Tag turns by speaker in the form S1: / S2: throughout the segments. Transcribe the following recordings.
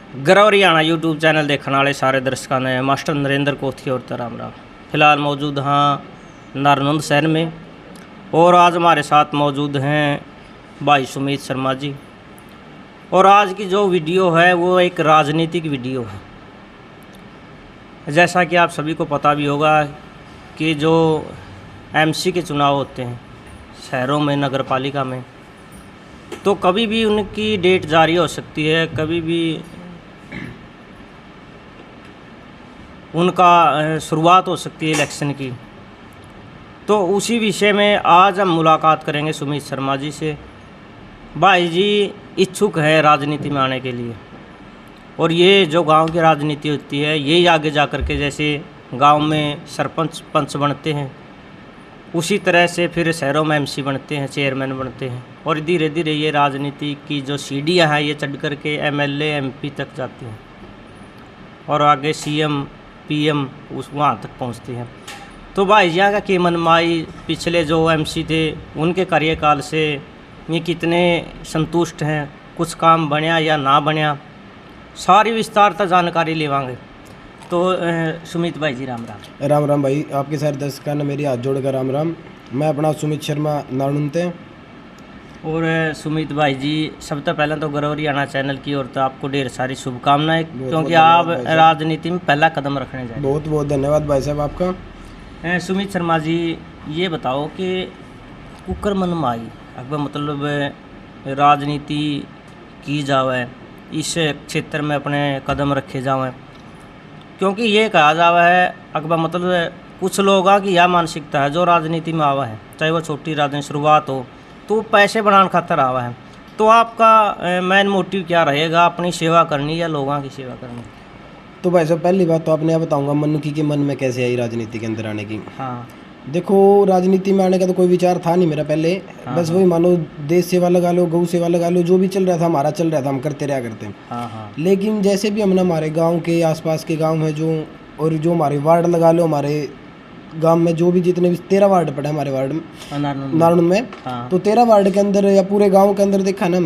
S1: गर्व Haryana YouTube channel देखने वाले सारे दर्शकों ने मास्टर नरेंद्र कोथी और राम राम। फिलहाल मौजूद हाँ नारनंद शहर में और आज हमारे साथ मौजूद हैं भाई सुमित शर्मा जी। और आज की जो वीडियो है वो एक राजनीतिक वीडियो है। जैसा कि आप सभी को पता भी होगा कि जो एमसी के चुनाव होते हैं शहरों में, नगर पालिका में, तो कभी भी उनकी डेट जारी हो सकती है, कभी भी उनका शुरुआत हो सकती है इलेक्शन की। तो उसी विषय में आज हम मुलाकात करेंगे सुमित शर्मा जी से। भाई जी इच्छुक है राजनीति में आने के लिए, और ये जो गांव की राजनीति होती है यही आगे जा कर के जैसे गांव में सरपंच पंच बनते हैं उसी तरह से फिर शहरों में एमसी बनते हैं, चेयरमैन बनते हैं, और धीरे धीरे ये राजनीति की जो सीढ़ियाँ हैं ये चढ़ कर के एमएलए एमपी तक जाती हैं और आगे सीएम पीएम वहाँ तक पहुँचती हैं। तो भाई जी का की मनमाई पिछले जो एमसी थे उनके कार्यकाल से ये कितने संतुष्ट हैं, कुछ काम बनया या ना बनया, सारी विस्तारता जानकारी लेवांगे। तो सुमित भाई जी राम राम।
S2: राम राम भाई, आपके सारे दर्शकों ने मेरी हाथ जोड़कर राम राम। मैं अपना सुमित शर्मा नारनंद।
S1: और सुमित भाई जी सबसे पहले तो गर्व हरियाणा चैनल की ओर तो आपको ढेर सारी शुभकामनाएं, क्योंकि आप राजनीति में पहला कदम रखने जाए।
S2: बहुत बहुत धन्यवाद भाई साहब आपका।
S1: सुमित शर्मा जी ये बताओ कि कुकर मनमाई अगर मतलब राजनीति की जावे, इस क्षेत्र में अपने कदम रखे जावें, क्योंकि ये कहा जावा है अकबर मतलब कुछ लोगों की यह मानसिकता है जो राजनीति में आवा है, चाहे वो छोटी राजनीति शुरुआत हो तो पैसे बनाने खातर आवा है। तो आपका मेन मोटिव क्या रहेगा, अपनी सेवा करनी या लोगों की सेवा करनी?
S2: तो भाई साहब पहली बात तो आपने यह बताऊंगा मन की कि मन में कैसे आई राजनीति के अंदर आने की।
S1: हाँ
S2: देखो, राजनीति में आने का तो कोई विचार था नहीं मेरा पहले।
S1: हाँ,
S2: बस वही मानो देश सेवा लगा लो, गौ सेवा लगा लो, जो भी चल रहा था हमारा चल रहा था, हम करते रहा करते।
S1: हाँ हाँ।
S2: लेकिन जैसे भी हमने हमारे गांव के आसपास के गांव हैं जो, और जो हमारे वार्ड लगा लो, हमारे गांव में जो भी जितने भी 13 वार्ड पड़े हमारे वार्ड में नारनंद में।
S1: हाँ।
S2: तो 13 वार्ड के अंदर या पूरे गांव के अंदर देखा ना,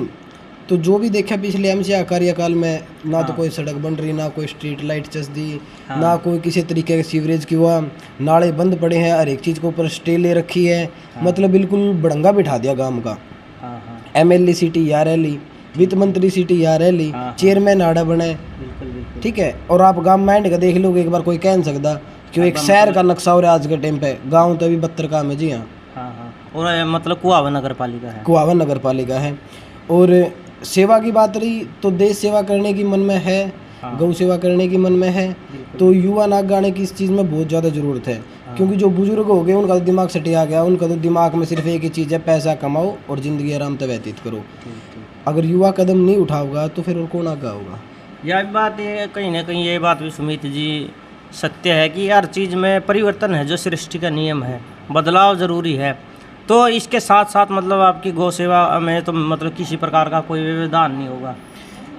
S2: तो जो भी देखा पिछले एमसी कार्यकाल में ना
S1: हाँ।
S2: तो कोई सड़क बन रही, ना कोई स्ट्रीट लाइट चस दी,
S1: हाँ।
S2: ना कोई किसी तरीके के सीवरेज की हुआ, नाले बंद पड़े हैं, हर एक चीज़ के ऊपर स्टे ले रखी है।
S1: हाँ।
S2: मतलब बिल्कुल बड़ंगा बिठा दिया गांव का।
S1: हाँ हाँ।
S2: एमएलए सीटी यार है ली, वित्त मंत्री सीटी यार है ली,
S1: हाँ।
S2: चेयरमैन आड़ा बने,
S1: बिल्कुल।
S2: ठीक है। और आप गांव में का देख लोगे एक बार, कोई कह नहीं सकता कि एक शहर का नक्शा हो रहा है आज के टाइम पे। गाँव तो अभी 72 काम है जी। हाँ
S1: हाँ। और मतलब कुआवन नगर पालिका है,
S2: कुआवन नगर पालिका है। और सेवा की बात रही तो देश सेवा करने की मन में है,
S1: हाँ।
S2: गौ सेवा करने की मन में है। तो युवा नाक गाने की इस चीज़ में बहुत ज़्यादा ज़रूरत है।
S1: हाँ।
S2: क्योंकि जो बुजुर्ग हो गए उनका तो दिमाग सटिया गया, उनका तो दिमाग में सिर्फ एक ही चीज़ है, पैसा कमाओ और ज़िंदगी आराम से व्यतीत करो। अगर युवा कदम नहीं उठाओगा तो फिर और कौन आगे होगा।
S1: यह बात ये कहीं ना कहीं ये बात भी सुमित जी सत्य है कि हर चीज़ में परिवर्तन है, जो सृष्टि का नियम है, बदलाव ज़रूरी है। तो इसके साथ साथ मतलब आपकी गौ सेवा में तो मतलब किसी प्रकार का कोई व्यवधान नहीं होगा।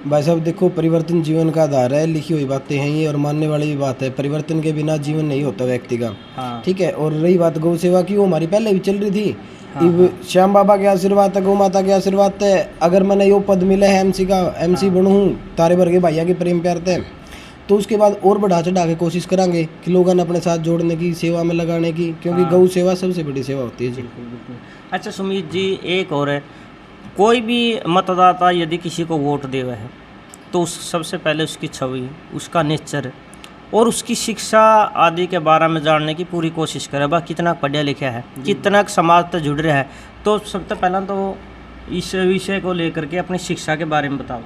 S2: भाई साहब देखो, परिवर्तन जीवन का आधार है, लिखी हुई बातें हैं ये और मानने वाली भी बात है। परिवर्तन के बिना जीवन नहीं होता व्यक्ति का।
S1: हाँ।
S2: ठीक है। और रही बात गौ सेवा की, वो हमारी पहले भी चल रही थी।
S1: हाँ।
S2: श्याम बाबा के आशीर्वाद है, गौ माता के आशीर्वाद है। अगर मैंने यो पद मिला है एमसी का, एमसी बनूँ तारे भर के भैया के प्रेम प्यार थे, तो उसके बाद और बढ़ा चढ़ा के कोशिश करांगे कि लोगों ने अपने साथ जोड़ने की, सेवा में लगाने की, क्योंकि
S1: हाँ।
S2: गौ सेवा सबसे बड़ी सेवा होती है जी।
S1: बिल्कुल। अच्छा सुमित जी एक और है, कोई भी मतदाता यदि किसी को वोट देवा है तो उस सबसे पहले उसकी छवि, उसका नेचर और उसकी शिक्षा आदि के बारे में जानने की पूरी कोशिश करे। वह कितना पढ़ा लिखा है, कितना समाज से जुड़ रहा है। तो सबसे पहला तो इस विषय को लेकर के अपनी शिक्षा के बारे में बताओ।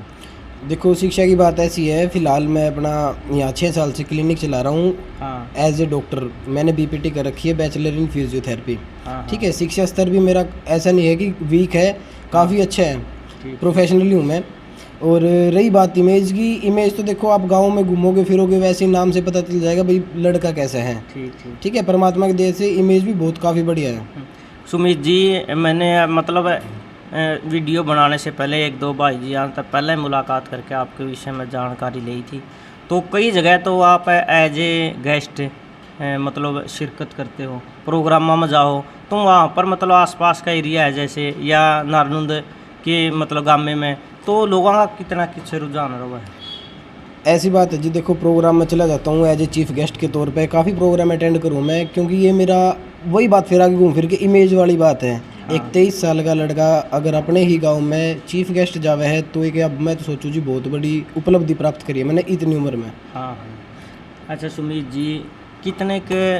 S2: देखो, शिक्षा की बात ऐसी है, फिलहाल मैं अपना यहाँ 6 साल से क्लिनिक चला रहा हूँ।
S1: हाँ।
S2: एज ए डॉक्टर मैंने बीपीटी कर रखी है, बैचलर इन फिजियोथेरेपी।
S1: हाँ।
S2: ठीक है। शिक्षा स्तर भी मेरा ऐसा नहीं है कि वीक है, काफ़ी अच्छा है, प्रोफेशनली हूँ मैं। और रही बात इमेज की, इमेज तो देखो आप गाँव में घूमोगे फिरोगे वैसे ही नाम से पता चल जाएगा भाई लड़का कैसा है। ठीक है। परमात्मा की दया से इमेज भी बहुत काफ़ी बढ़िया है।
S1: सुमित जी मैंने मतलब वीडियो बनाने से पहले एक दो भाई जी यहाँ तक पहले मुलाकात करके आपके विषय में जानकारी ली थी। तो कई जगह तो आप एज ए गेस्ट मतलब शिरकत करते हो, प्रोग्रामों में जाओ तो वहाँ पर मतलब आसपास का एरिया है जैसे या नारनंद के मतलब गामे में, तो लोगों का कितना किस रुझान रहा है?
S2: ऐसी बात है जी, देखो प्रोग्राम में चला जाता हूँ एज ए चीफ गेस्ट के तौर पे, काफ़ी प्रोग्राम अटेंड करूँ मैं, क्योंकि ये मेरा वही बात फिर आगे घूम फिर के इमेज वाली बात है। एक 23 साल का लड़का अगर अपने ही गांव में चीफ गेस्ट जावे है तो एक, अब मैं तो सोचूं जी बहुत बड़ी उपलब्धि प्राप्त करी है मैंने इतनी उम्र में।
S1: हाँ हाँ। अच्छा सुमित जी, कितने के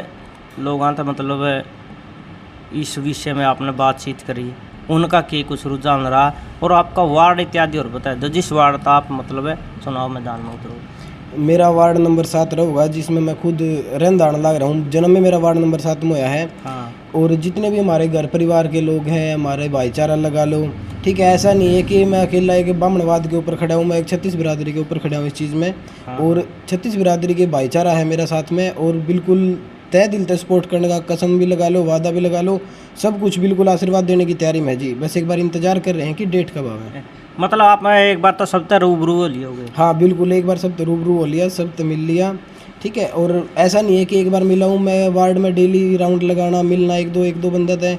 S1: लोगों था मतलब इस विषय में आपने बातचीत करी, उनका क्या कुछ रुझान रहा, और आपका वार्ड इत्यादि और बताए दो, जिस वार्ड था आप मतलब चुनाव मैदान में उतरो।
S2: मेरा वार्ड नंबर 7 होगा, जिसमें मैं खुद रहन लग रहा हूँ। जन्म में मेरा वार्ड नंबर 7 में होया है।
S1: हाँ।
S2: और जितने भी हमारे घर परिवार के लोग हैं, हमारे भाईचारा लगा लो, ठीक है, ऐसा नहीं है कि मैं अकेला एक ब्राह्मणवाद के ऊपर खड़ा हूँ, मैं एक 36 बिरादरी के ऊपर खड़ा हूँ इस चीज़ में।
S1: हाँ।
S2: और 36 बिरादरी के भाईचारा है मेरा साथ में, और बिल्कुल तय दिल से सपोर्ट करने का, कसम भी लगा लो, वादा भी लगा लो, सब कुछ बिल्कुल आशीर्वाद देने की तैयारी में जी। बस एक बार इंतजार कर रहे हैं कि डेट कब आवे।
S1: मतलब आप एक बार तो सब तक रूबरू हो लिए होगे।
S2: हाँ बिल्कुल, एक बार सब तो रूबरू हो लिया, सब तो मिल लिया, ठीक है। और ऐसा नहीं है कि एक बार मिला हूँ मैं, वार्ड में डेली राउंड लगाना, मिलना एक दो बंदे थे।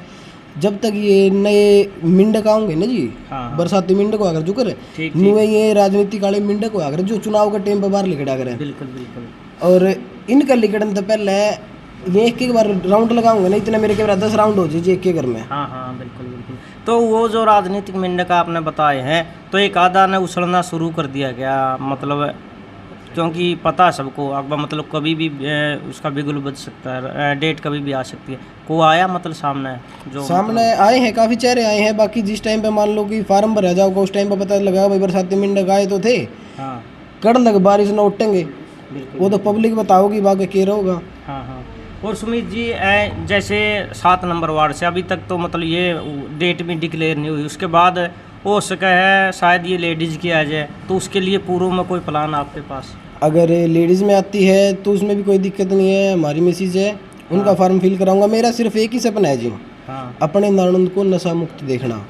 S2: जब तक ये नए मिंडक आऊंगे ना जी,
S1: हाँ।
S2: बरसाती मिंडक आकर जो करे, नुए ये राजनीतिक वाले मिंडक आकर जो चुनाव के टाइम पर बाहर लिखड़ा करे।
S1: बिल्कुल बिल्कुल।
S2: और इनका लिखड़न तो पहले ये एक बार राउंड लगाऊंगे ना, इतने मेरे के 10 राउंड हो जाए एक घर में।
S1: हाँ हाँ बिल्कुल बिल्कुल। तो वो जो राजनीतिक मिंडक आपने बताए हैं, तो एक आधा ने उछलना शुरू कर दिया क्या, मतलब क्योंकि पता है सबको अब मतलब कभी भी उसका बिगुल बज सकता है, डेट कभी भी आ सकती है। को आया मतलब सामने जो
S2: सामने आए हैं, काफ़ी चेहरे आए हैं। बाकी जिस टाइम पे मान लो कि फार्म भरा जाओगा, उस टाइम पे पता लगा भाई बरसाती मिंडक आए तो थे।
S1: हाँ।
S2: कड़ लग बारिश न उठेंगे, वो तो पब्लिक बताओगी, बाकी के होगा।
S1: हाँ हाँ। और सुमित जी, जैसे 7 नंबर वार्ड से अभी तक तो मतलब ये डेट भी डिक्लेयर नहीं हुई, उसके बाद हो सके है शायद ये लेडीज़ की आ जाए, तो उसके लिए पूर्व में कोई प्लान आपके पास?
S2: अगर लेडीज़ में आती है तो उसमें भी कोई दिक्कत नहीं है, हमारी मिसेज है, उनका फॉर्म फिल कराऊंगा। मेरा सिर्फ एक ही सपना है जी,
S1: हाँ।
S2: अपने नारनंद को नशा मुक्त देखना।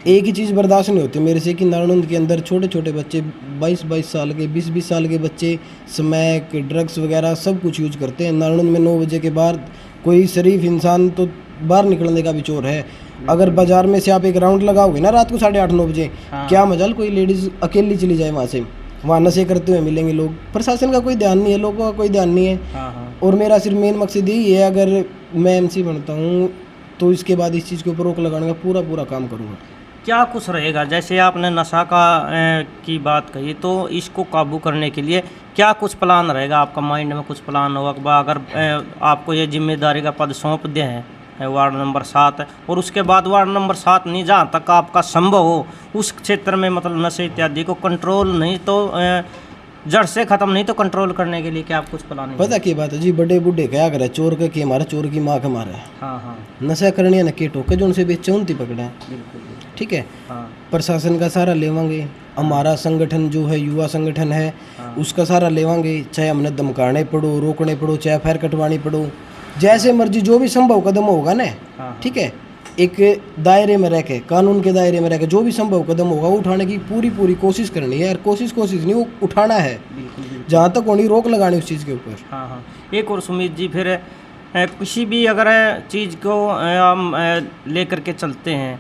S2: एक ही चीज़ बर्दाश्त नहीं होती मेरे से कि नारनंद के अंदर छोटे छोटे बच्चे 22-22 साल के, 20-20 साल के बच्चे स्मैक, ड्रग्स वगैरह सब कुछ यूज करते हैं। नारनंद में 9 बजे के बाद कोई शरीफ इंसान तो बाहर निकलने का भी चोर है। अगर बाजार में से आप एक राउंड लगाओगे ना रात को 8:30-9 बजे, क्या मजाल कोई लेडीज़ अकेली चली जाए वहाँ से, वहाँ नशे करते हुए मिलेंगे लोग। प्रशासन का कोई ध्यान नहीं है, लोगों का कोई ध्यान नहीं है।
S1: हाँ।
S2: और मेरा सिर्फ मेन मकसद यही है, अगर मैं एमसी बनता हूँ तो इसके बाद इस चीज़ के ऊपर रोक लगाने का पूरा काम करूँगा।
S1: क्या कुछ रहेगा, जैसे आपने नशा का की बात कही, तो इसको काबू करने के लिए क्या कुछ प्लान रहेगा आपका, माइंड में कुछ प्लान होगा? अगर आपको ये जिम्मेदारी का पद सौंप दिया है वार्ड नंबर 7, और उसके बाद वार्ड नंबर 7 नहीं, जहाँ तक आपका संभव हो उस क्षेत्र में मतलब नशे इत्यादि को कंट्रोल नहीं तो जड़ से ख़त्म नहीं तो कंट्रोल करने के लिए क्या आप कुछ प्लान?
S2: पता की बात है जी, बड़े बूढ़े क्या करे, चोर के मारे, चोर की माँ के मारे।
S1: हाँ।
S2: नशा करने न के टोके जो उनसे बेचे उनती पकड़े।
S1: बिल्कुल।
S2: ठीक है।
S1: हाँ।
S2: प्रशासन का सहारा लेवांगे, हमारा संगठन जो है युवा संगठन है, उसका सहारा लेवांगे, चाहे हमने धमकाने पड़ो, रोकने पड़ो, चाहे फायर कटवानी पड़ो, जैसे मर्जी जो भी संभव कदम होगा ना, ठीक है, एक दायरे में रह के, कानून के दायरे में रह के जो भी संभव कदम होगा वो उठाने की पूरी कोशिश करनी है यार। कोशिश नहीं, वो उठाना है। जहाँ तक होनी रोक लगानी उस चीज़ के ऊपर।
S1: हाँ। एक और सुमित जी, फिर किसी भी अगर चीज़ को हम लेकर के चलते हैं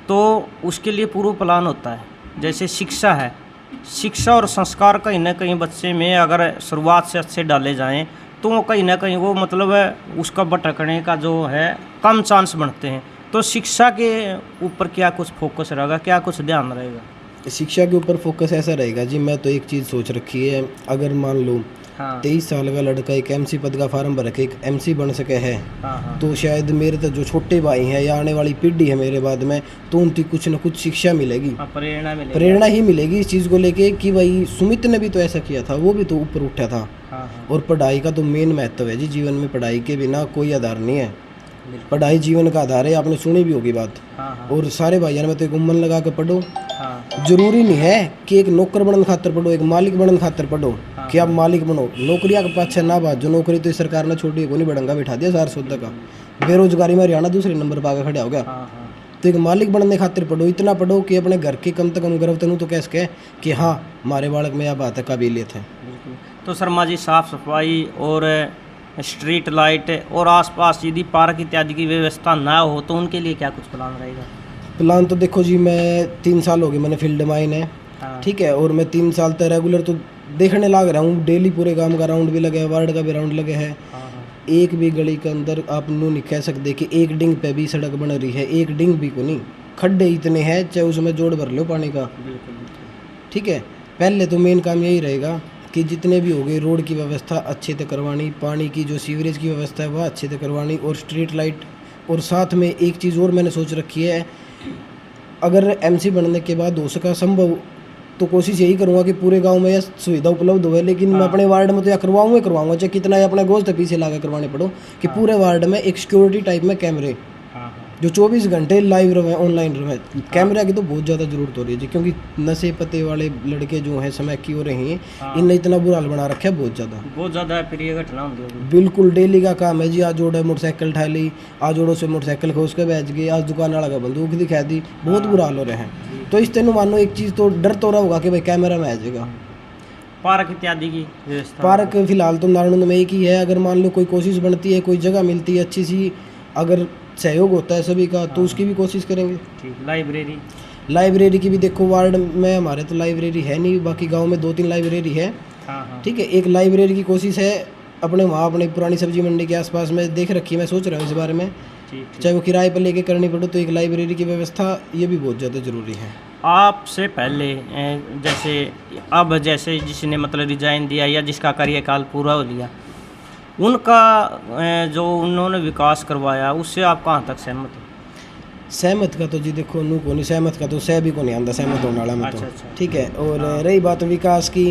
S1: तो उसके लिए पूर्व प्लान होता है। जैसे शिक्षा है, शिक्षा और संस्कार कहीं ना कहीं बच्चे में अगर शुरुआत से अच्छे डाले जाएं तो कहीं ना कहीं वो मतलब उसका भटकने का जो है कम चांस बनते हैं। तो शिक्षा के ऊपर क्या कुछ फोकस रहेगा, क्या कुछ ध्यान रहेगा?
S2: शिक्षा के ऊपर फोकस ऐसा रहेगा जी, मैं तो एक चीज़ सोच रखी है, अगर मान लो 23 साल का लड़का एक एमसी पद का फार्म भर के एक एमसी बन सके है, तो शायद मेरे तो जो छोटे भाई हैं या आने वाली पीढ़ी है मेरे बाद में, तो उनकी कुछ न कुछ शिक्षा मिलेगी, प्रेरणा ही मिलेगी इस चीज़ को लेके कि भाई सुमित ने भी तो ऐसा किया था, वो भी तो ऊपर उठा था। और पढ़ाई का तो मेन महत्व है जी जीवन में, पढ़ाई के बिना कोई आधार नहीं है। पढ़ाई जीवन का आधार है, आपने सुनी भी होगी बात। और सारे भाइयों में तो एक मन लगा के पढ़ो। जरूरी नहीं है कि एक नौकर बनने खातर पढ़ो, एक मालिक बनने खातर पढ़ो कि आप मालिक बनो। नौकरियां के पाछे ना बात, जो नौकरी तो सरकार ने छोटी को नहीं बढ़ंगा बिठा दिया 400 का। बेरोजगारी में हरियाणा दूसरे नंबर पर आकर खड़ा हो गया। तो एक मालिक बनने खातिर पढ़ो, इतना पढ़ो कि अपने घर के कम से कम गर्व तनु तो कैसे कहे कि हाँ हमारे बालक में यह बात है, काबिलियत है।
S1: तो शर्मा जी, साफ सफाई और स्ट्रीट लाइट और आसपास यदि पार्क इत्यादि की व्यवस्था ना हो तो उनके लिए क्या कुछ प्लान रहेगा?
S2: प्लान तो देखो जी, मैं 3 साल हो गए मैंने फील्ड माइन है,
S1: हाँ।
S2: ठीक है। और मैं 3 साल तक रेगुलर तो देखने लग रहा हूँ, डेली पूरे गांव का राउंड भी लगे है, वार्ड का भी राउंड लगे है।
S1: हाँ हाँ
S2: एक भी गली के अंदर आप नू नहीं कह सकते कि एक डिंग पे भी सड़क बन रही है, एक डिंग भी को नहीं। खड्डे इतने हैं चाहे उसमें जोड़ भर लो पानी का।
S1: बिल्कुल बिल्कुल।
S2: ठीक है। पहले तो मेन काम यही रहेगा कि जितने भी हो गए रोड की व्यवस्था अच्छे से करवानी, पानी की जो सीवरेज की व्यवस्था है वह अच्छे से करवानी, और स्ट्रीट लाइट। और साथ में एक चीज़ और मैंने सोच रखी है, अगर एमसी बनने के बाद हो सका संभव तो कोशिश यही करूँगा कि पूरे गांव में यह सुविधा उपलब्ध हो। लेकिन मैं
S1: हाँ।
S2: अपने वार्ड में तो या करवाऊंगा चाहे कितना ही अपने गोश्त पीछे लाकर करवाने पड़ो, कि
S1: हाँ।
S2: पूरे वार्ड में एक सिक्योरिटी टाइप में कैमरे
S1: हाँ हाँ
S2: जो 24 घंटे लाइव रहे, ऑनलाइन रहे। कैमरा की तो बहुत ज़्यादा ज़रूरत हो रही है जी, क्योंकि नशे पते वाले लड़के जो हैं समय की हो रहे हैं,
S1: हाँ।
S2: इनने इतना बुरा हाल बना रखा है बहुत ज़्यादा।
S1: बहुत ज़्यादा प्रिय घटना होती है।
S2: बिल्कुल डेली का काम है जी, आज जोड़े मोटरसाइकिल ठा ली, आज जोड़ो से मोटरसाइकिल खोस के बेच गए, आज दुकान वाला का बंदूक दिखा दी, बहुत
S1: हाँ।
S2: बुरा हाल हो रहे हैं। तो इस तेन मानो एक चीज़ तो डर तो रहा होगा कि भाई कैमरा में आ जाएगा।
S1: पार्क इत्यादि की व्यवस्था।
S2: पार्क फिलहाल तो नारायण में एक ही है, अगर मान लो कोई कोशिश बनती है, कोई जगह मिलती है अच्छी सी, अगर सहयोग होता है सभी का तो उसकी भी कोशिश करेंगे।
S1: ठीक। लाइब्रेरी।
S2: लाइब्रेरी की भी देखो, वार्ड में हमारे तो लाइब्रेरी है नहीं, बाकी गांव में 2-3 लाइब्रेरी है।
S1: हाँ हाँ
S2: ठीक है। एक लाइब्रेरी की कोशिश है अपने वहाँ, अपने पुरानी सब्जी मंडी के आसपास में देख रखी है, मैं सोच रहा हूँ इस बारे में,
S1: ठीक ठीक।
S2: चाहे वो किराए पर लेके करनी पड़े, तो एक लाइब्रेरी की व्यवस्था ये भी बहुत ज़्यादा ज़रूरी है।
S1: आपसे पहले जैसे अब जैसे जिसने मतलब रिजाइन दिया या जिसका कार्यकाल पूरा हो लिया, उनका जो उन्होंने विकास करवाया उससे आप कहाँ तक सहमत हो?
S2: सहमत का तो जी देखो नू को नहीं, सहमत का तो सह भी को नहीं आंदा सहमत होने वाला में तो।
S1: अच्छा।
S2: ठीक है। और
S1: हाँ।
S2: रही बात विकास की,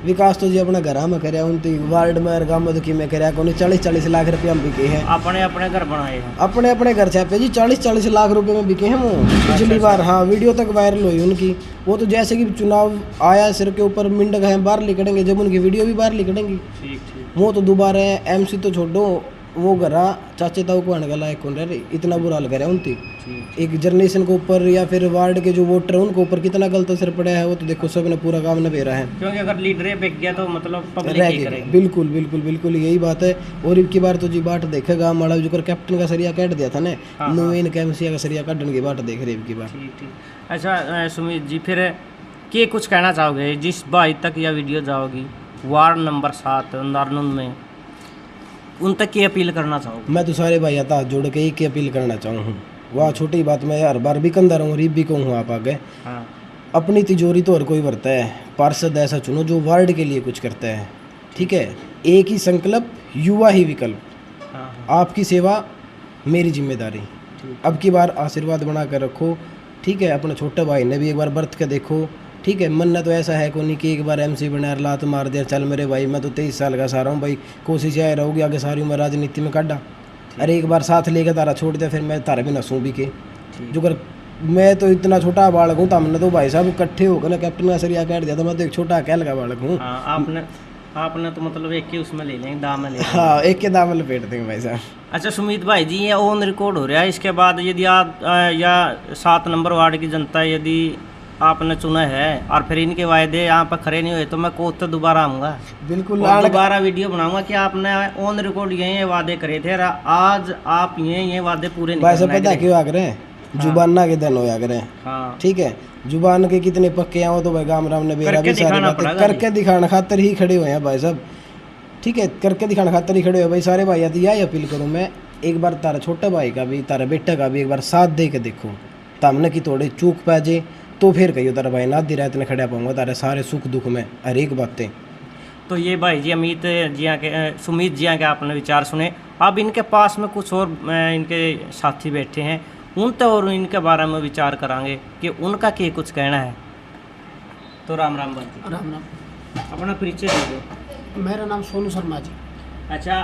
S2: विकास तो जी अपना घर में कराया, उन वार्ड में और गाँव में तो कि मैं कराया को 40-40 लाख रुपये हम बिके हैं।
S1: अपने अपने घर बनाए हैं।
S2: अपने अपने घर छापे जी, 40-40 लाख रुपए में बिके हैं वो पिछली बार। हाँ, वीडियो तक वायरल हुई उनकी। वो तो जैसे कि चुनाव आया सिर के ऊपर मिंडक है बाहर निकलेंगे, जब उनकी वीडियो भी बाहर निकलेंगी
S1: ठीक ठीक।
S2: वो तो दोबारा एमसी तो छोड़ो, वो घरा चाचे ताऊ को आने का लायक कौन रहे, इतना बुरा हाल करे उनकी।
S1: ठीक।
S2: एक जनरेशन के ऊपर या फिर वार्ड के जो वोटर हैं उनके ऊपर कितना गलत असर पड़ा है, वो तो देखो सबने पूरा काम नबेरा है।
S1: क्योंकि अगर लीडर बिक गया तो मतलब पब्लिक
S2: रह
S1: ही
S2: गए।
S1: करेगी।
S2: बिल्कुल बिल्कुल बिल्कुल यही बात है। और इनकी बार तो जी बाट देखेगा हमारा जो कैप्टन का सरिया काट दिया था ना,
S1: हाँ,
S2: नवीन कैमसिया का सरिया काटने की बाट देख रहे की बात।
S1: ठीक ठीक। अच्छा सुमित जी, फिर के कुछ कहना चाहोगे जिस भाई तक यह वीडियो जाओगी वार्ड नंबर 7 नारनून में, उन तक की अपील करना चाहोगे?
S2: मैं तो सारे भाई आता हाथ जोड़ के एक ही अपील करना चाहूँ, वाह छोटी बात मैं हर बार भी कंधा रहूँ, रीब भी कहूँ आप आगे।
S1: हाँ
S2: अपनी तिजोरी तो हर कोई भरता है, पार्षद ऐसा चुनो जो वार्ड के लिए कुछ करता है। ठीक है। एक ही संकल्प, युवा ही विकल्प,
S1: हाँ हाँ
S2: आपकी सेवा मेरी जिम्मेदारी।
S1: ठीक।
S2: अब की बार आशीर्वाद बना कर रखो। ठीक है। अपने छोटे भाई ने भी एक बार बरत के देखो। ठीक है। मन तो ऐसा है को नहीं कि एक बार एमसी बना लात मार दिया, चल मेरे भाई मैं तो 23 साल का सारा हूँ भाई, कोशिश यह रहोगी आगे सारी उम्र राजनीति में काटा। अरे एक बार साथ लेकर तारा छोड़ दिया फिर मैं तारे भी नसूँ भी के, जो कर मैं तो इतना छोटा बालक हूँ, तो हमने तो भाई साहब इकट्ठे होकर ना कैप्टन का सरिया काट दिया था, मैं तो एक छोटा अकेला का बालक हूँ।
S1: हाँ। आपने तो मतलब एक ही उसमें ले लेंगे, दाम में ले लेंगे।
S2: हाँ, एक के दाम में लपेट देंगे भाई साहब।
S1: अच्छा सुमित भाई जी, ये ऑन रिकॉर्ड हो रहा है, इसके बाद यदि आप या 7 नंबर वार्ड की जनता यदि आपने चुना है और फिर इनके वायदे यहाँ पर खड़े नहीं हुए तो मैं कोर्ट तो दोबारा आऊँगा,
S2: बिल्कुल
S1: और दोबारा वीडियो बनाऊंगा कि आपने ऑन रिकॉर्ड ये वादे करे थे, आज आप ये वादे पूरे
S2: भाई
S1: नहीं
S2: साहब पता है क्यों आ रहे हैं? जुबाना के दिन होया करें।
S1: हाँ
S2: ठीक है। जुबान के कितने पक्के हैं वो तो भाई गाम राम ने बेरा
S1: करके
S2: भी सारी
S1: दिखाना
S2: बातें
S1: पड़ेगा
S2: करके दिखाने खातर ही खड़े हुए हैं भाई साहब। ठीक है। करके दिखाने खातर ही खड़े हुए भाई सारे भाई। आती यही अपील करूँ मैं, एक बार तारा छोटा भाई का भी तारा बेटा का भी एक बार साथ दे के देखो, तामने की थोड़ी चूक पै जे तो फिर कहियो तारा भाई ना दी रात ने खड़ा पाऊंगा तारे सारे सुख दुख में हर एक बातें।
S1: तो ये भाई जी अमित जिया के सुमित जिया के आपने विचार सुने। अब इनके पास में कुछ और इनके साथी बैठे हैं, उन तो और इनके बारे में विचार करांगे कि उनका क्या कुछ कहना है। तो राम राम भाई।
S3: राम राम।
S1: अपना परिचय दे दो।
S3: मेरा नाम सोनू शर्मा जी।
S1: अच्छा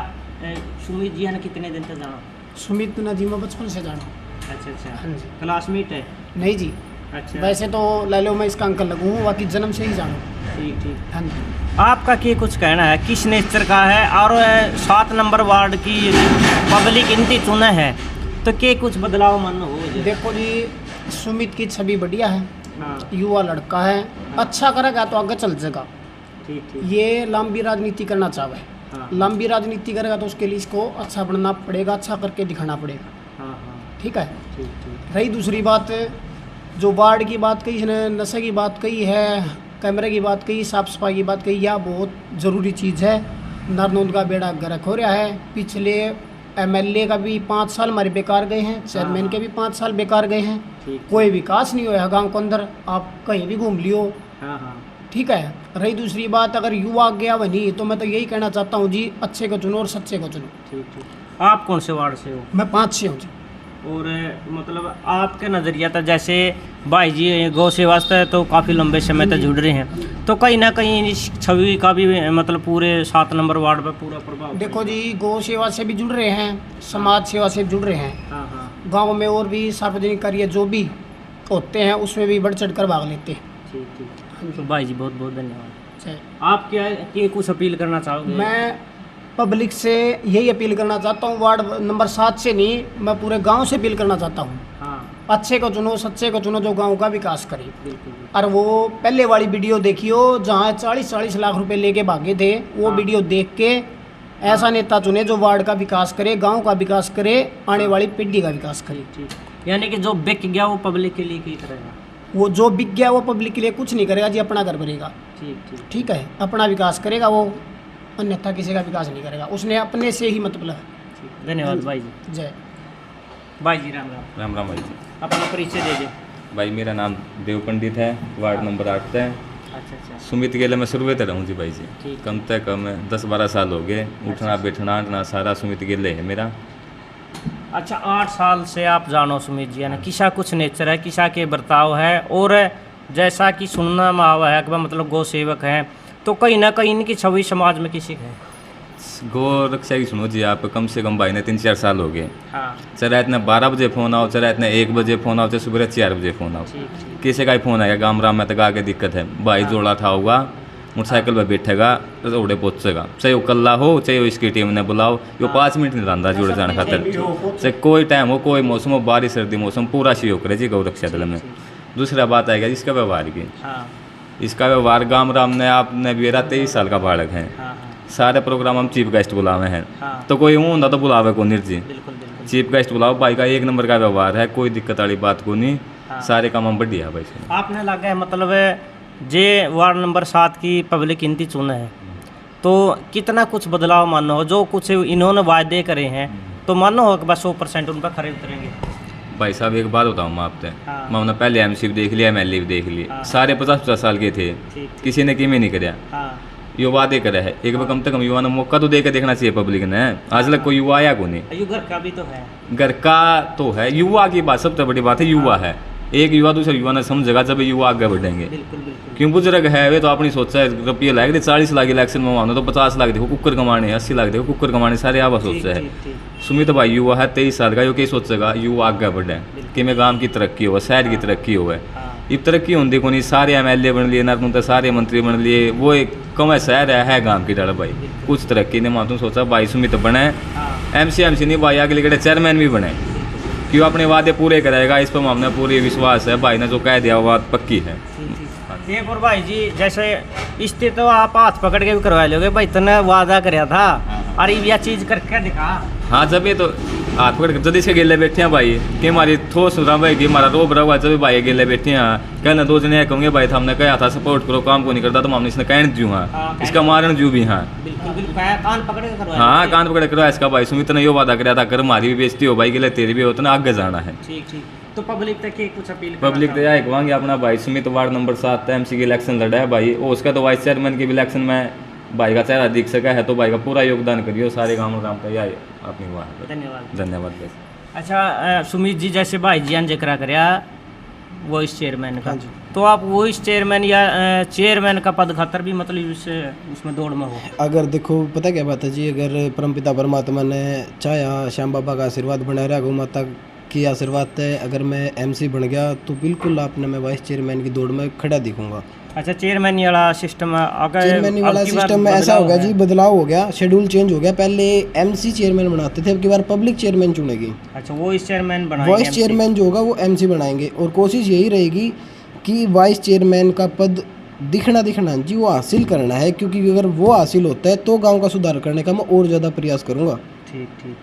S1: सुमित जी ने कितने दिन तक जाना?
S3: सुमित नदी में बचपन से जाना।
S1: अच्छा अच्छा।
S3: हाँ जी।
S1: क्लासमेट है?
S3: नहीं जी।
S1: अच्छा।
S3: वैसे तो ले लो मैं इसका अंकल लगूँ हूँ, बाकी जन्म से ही जाना।
S1: ठीक ठीक।
S3: हाँ जी।
S1: आपका क्या कुछ कहना है, किस नेचर का है, और 7 नंबर वार्ड की पब्लिक इनकी चुना है तो क्या कुछ बदलाव मन हो?
S3: देखो जी, सुमित की छवि बढ़िया है,
S1: हाँ
S3: युवा लड़का है, अच्छा करेगा तो आगे चल जाएगा।
S1: ठीक ठीक।
S3: ये लंबी राजनीति करना चाहे,
S1: हाँ
S3: लंबी राजनीति करेगा तो उसके लिए इसको अच्छा बनना पड़ेगा, अच्छा करके दिखाना पड़ेगा।
S1: हाँ हाँ।
S3: ठीक है।
S1: ठीक ठीक।
S3: रही दूसरी बात, जो वार्ड की बात कही है, नशे की बात कही है, कैमरे की बात कही, साफ सफाई की बात कही, यह बहुत ज़रूरी चीज़ है। नरनौंद का बेड़ा गर्क हो रहा है। पिछले एमएलए का भी 5 साल हमारे बेकार गए हैं, चेयरमैन के भी 5 साल बेकार गए हैं। कोई विकास नहीं हुआ गांव के अंदर, आप कहीं भी घूम लियो। ठीक है। रही दूसरी बात, अगर युवा गया वही, तो मैं तो यही कहना चाहता हूँ जी, अच्छे को चुनो और सच्चे को चुनो।
S1: आप कौन से वार्ड से हो?
S3: मैं 5 से हूँ जी।
S1: और मतलब आपके नज़रिया था, जैसे भाई जी गौ सेवा से तो काफ़ी लंबे समय तक जुड़ रहे हैं, तो कहीं ना कहीं इस छवि का भी मतलब पूरे 7 नंबर वार्ड पर पूरा प्रभाव?
S3: देखो जी, गौ सेवा से भी जुड़ रहे हैं, समाज सेवा से भी जुड़ रहे हैं। गांव में और भी सार्वजनिक कार्य जो भी होते हैं उसमें भी बढ़ चढ़ कर भाग लेते हैं।
S1: ठीक। तो भाई जी बहुत बहुत धन्यवाद।
S3: ठीक।
S1: आप क्या कुछ अपील करना चाहोगे?
S3: मैं पब्लिक से यही अपील करना चाहता हूँ, वार्ड नंबर 7 से नहीं, मैं पूरे गांव से अपील करना चाहता हूँ। अच्छे को चुनो, सच्चे को चुनो, जो गांव का विकास करे।
S1: बिल्कुल।
S3: और वो पहले वाली वीडियो देखियो जहाँ 40-40 लाख रुपए लेके भागे थे, वो वीडियो देख के ऐसा नेता चुने जो वार्ड का विकास करे, गांव का विकास करे, आने वाली पीढ़ी का विकास करे।
S1: ठीक। यानी कि जो बिक गया वो पब्लिक के लिए की करेगा?
S3: वो जो बिक गया वो पब्लिक के लिए कुछ नहीं करेगा जी, अपना घर भरेगा। ठीक है, अपना विकास करेगा वो, अन्यथा किसी का विकास नहीं करेगा, उसने अपने से ही मतलब है।
S1: धन्यवाद भाई जी।
S3: जय
S1: भाई जी। राम राम।
S4: राम राम भाई जी।
S1: अपना परिचय दे दो।
S4: भाई मेरा नाम देव पंडित है, वार्ड नंबर 8 है।
S1: अच्छा।
S4: सुमित गेले में शुरू से रहूँ जी भाई जी।
S1: ठीक।
S4: कम से कम 10-12 साल हो गए, उठना बैठना आना सारा सुमित गेले है मेरा।
S1: अच्छा, 8 साल से आप जानो सुमित जी, है ना, किसा कुछ नेचर है, किसा के बर्ताव है, और जैसा कि सुनना में आवा है कि मतलब गौ सेवक हैं, तो कहीं ना कहीं इनकी छवि समाज में किसी है?
S4: गौ रक्षा की सुनो जी, आप कम से कम भाई ने 3-4 साल हो गए।
S1: हाँ।
S4: चाहे रात ने 12 बजे फ़ोन आओ, चाहे रात ने 1 बजे फ़ोन आओ, चाहे सुबह 4 बजे फ़ोन आओ, किसी का ही फ़ोन आएगा गाँव राम में तक आके दिक्कत है, भाई जोड़ा था होगा, मोटरसाइकिल पर बैठेगा, रोडे पहुँचेगा, चाहे वो कल्ला हो चाहे वो इसकी टीम ने बुलाओ, वो 5 मिनट नहीं रहता जुड़ जाने खातर, चाहे कोई टाइम हो, कोई मौसम हो, बारिश सर्दी मौसम, पूरा सहयोग करे जी गौ रक्षा दल में। दूसरा बात आएगा इसका व्यवहार की। इसका व्यवहार गाँव राम ने आपने मेरा 23 साल का बालक है, सारे प्रोग्राम हम चीफ गेस्ट बुलावे हैं, तो कोई ऊँ होता तो बुलावे को नहीं जी, चीफ गेस्ट बुलाओ, भाई का 1 नंबर का व्यवहार है, कोई दिक्कत वाली बात को नहीं, सारे काम हम बढ़िया है भाई।
S1: आपने लगा है मतलब जे वार्ड नंबर 7 की पब्लिक गिनती चुना है, तो कितना कुछ बदलाव मानो हो, जो कुछ इन्होंने वायदे करे हैं, तो मानो हो कि बस 100% उन पर खरे उतरेंगे?
S4: भाई साहब एक बात बताऊँ मैं आपसे, मैं उन्हें पहले एमसी भी देख लिया, एमएलए भी देख लिया, सारे 50-50 साल के थे, किसी ने किमें नहीं कराया, यो वादे करे है, एक बार कम से कम युवा ने मौका तो दे के देखना चाहिए पब्लिक ने। आज तक कोई युवा आया को नहीं।
S1: घर का भी तो है,
S4: घर का तो है, युवा की बात सबसे बड़ी बात है, युवा है, एक युवा दूसरे युवा ने समझेगा जब युवा आगे बढ़ेंगे। क्यों बुजुर्ग है वे तो अपनी सोचा है रुपये लाएगा 40 लाख इलेक्शन में मानो तो 50 लाख देखो कुकर कमाने, 80 लाख देखो कुकर कमाने, सारे आवा सोचते है। सुमित भाई युवा है 23 साल का, यो क्या सोचेगा युवा आगे बढ़े कि मैं गाँव की तरक्की हो, शहर की तरक्की हो, इब तरक्की होने को नहीं, सारे एमएलए बन लिए, नरनुता सारे मंत्री बन लिए, वो एक कम शहर है गाँव की डर भाई, कुछ तरक्की ने मातू सोचा भाई सुमित बने, एमसी नहीं भाई आगे लेकर चेयरमैन भी बने, क्यों अपने वादे पूरे करेगा, इस पर हमने पूरी विश्वास है, भाई ने जो कह दिया वो बात पक्की है।
S1: एक और भाई जी, जैसे इससे तो आप हाथ पकड़ के भी करवा लोगे भाई, इतना वादा कराया था, अरे यह चीज़ करके दिखा।
S4: हाँ जब ये तो हाथ पकड़ जब इसके गेले बैठे हैं भाई कि हमारी ठोस रहा भाई कि हमारा रोब रहा हुआ, जब भाई गेले बैठे हैं कहना 2 जने कहोगे भाई, हमने कहा था सपोर्ट करो, काम को नहीं करता तो हमने इसने कहने जू, हाँ इसका मारण जू भी, हाँ
S1: कान पकड़ के करवा,
S4: हाँ कान पकड़ करवा इसका भाई। सुमित ने यो वादा कराया था कर हमारी भी बेइज्जती हो भाई, के तेरी भी होता ना आगे जाना है।
S1: ठीक। तो पब्लिक तक कुछ अपील,
S4: पब्लिक तो यह कहवाएंगे अपना भाई सुमित वार्ड नंबर 7 एमसी की इलेक्शन लड़ा है भाई, और उसका तो वाइस चेयरमैन की भी इलेक्शन में भाई का चेहरा दिख सका है, तो भाई का पूरा योगदान करियो, सारे गाँव का यह अपनी हुआ है। धन्यवाद भाई।
S1: अच्छा सुमित जी, जैसे भाई जी ने जिक्र कराया वॉइस चेयरमैन का, तो आप वॉइस चेयरमैन या चेयरमैन का पद खातर भी मतलब उसमें दौड़ में हो?
S2: अगर देखो पता क्या बात है जी, अगर परमपिता परमात्मा ने चाहा, श्याम बाबा का आशीर्वाद बना रहा, गौ माता की आशीर्वाद है, अगर मैं एमसी बन गया तो बिल्कुल आपने मैं वाइस चेयरमैन की दौड़ में खड़ा दिखूंगा।
S1: अच्छा, चेयरमैन वाला सिस्टम, अगर
S2: चेयरमैन वाला सिस्टम में ऐसा हो गया जी, बदलाव हो गया, शेड्यूल चेंज हो गया, पहले एमसी चेयरमैन बनाते थे, अब की बार पब्लिक चेयरमैन चुनेगी।
S1: अच्छा, वॉइस चेयरमैन बनाएंगे,
S2: वाइस चेयरमैन जो होगा वो एमसी बनाएंगे, और कोशिश यही रहेगी कि वाइस चेयरमैन का पद दिखना जी वो हासिल करना है, क्योंकि अगर वो हासिल होता है तो गाँव का सुधार करने का मैं और ज़्यादा प्रयास करूँगा।
S1: ठीक।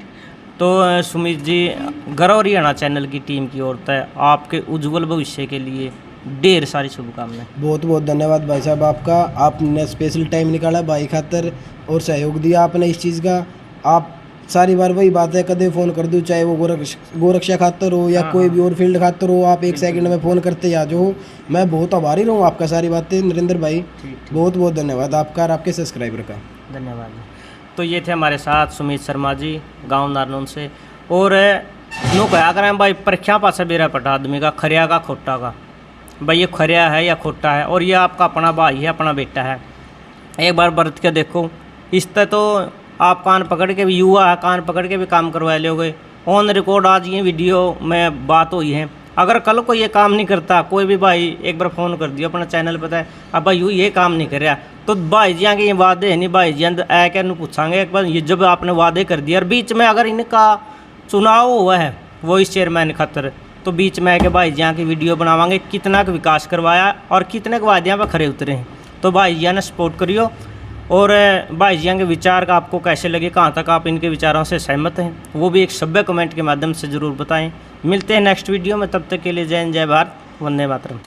S1: तो सुमित जी, गर्व हरियाणा चैनल की टीम की ओर से आपके उज्जवल भविष्य के लिए ढेर सारी शुभकामनाएं।
S2: बहुत बहुत धन्यवाद भाई साहब आपका। आपने स्पेशल टाइम निकाला भाई खातर और सहयोग दिया आपने इस चीज़ का। आप सारी बार वही बात है, कदे फ़ोन कर दूँ, चाहे वो गोरक्षा खातर हो या कोई भी और फील्ड खातर हो, आप 1 सेकंड में फ़ोन करते आ जाओ। मैं बहुत आभारी रहूँ आपका सारी बातें नरेंद्र भाई। बहुत बहुत धन्यवाद आपका और आपके सब्सक्राइबर का।
S1: धन्यवाद। तो ये थे हमारे साथ सुमित शर्मा जी, गांव नारनौल से। और नो कहा करें भाई, परीक्षा पास बेरा पटा आदमी का, खरिया का खोटा का, भाई ये खरिया है या खोटा है, और ये आपका अपना भाई है, अपना बेटा है। एक बार बरत के देखो, इस तरह तो आप कान पकड़ के भी, युवा है, कान पकड़ के भी काम करवा लोगे। ऑन रिकॉर्ड आज ये वीडियो में बात हुई है। अगर कल को ये काम नहीं करता, कोई भी भाई एक बार फ़ोन कर दिया अपना चैनल पता है, अब भाई यूँ ये काम नहीं कर रहा, तो भाई जी के ये वादे है नहीं, भाई जी आ के पूछांगे एक बार, ये जब आपने वादे कर दिया और बीच में अगर इनका चुनाव हुआ है वो इस चेयरमैन खातर, तो बीच में आके भाई जी की वीडियो बनावांगे, कितना का विकास करवाया और कितने के वादियाँ पर खड़े उतरे हैं। तो भाई जी ने सपोर्ट करियो। और भाई जी के विचार का आपको कैसे लगे, कहाँ तक आप इनके विचारों से सहमत हैं, वो भी एक सभ्य कमेंट के माध्यम से ज़रूर बताएं। मिलते हैं नेक्स्ट वीडियो में, तब तक के लिए जय हिंद, जय भारत, वंदे मातरम।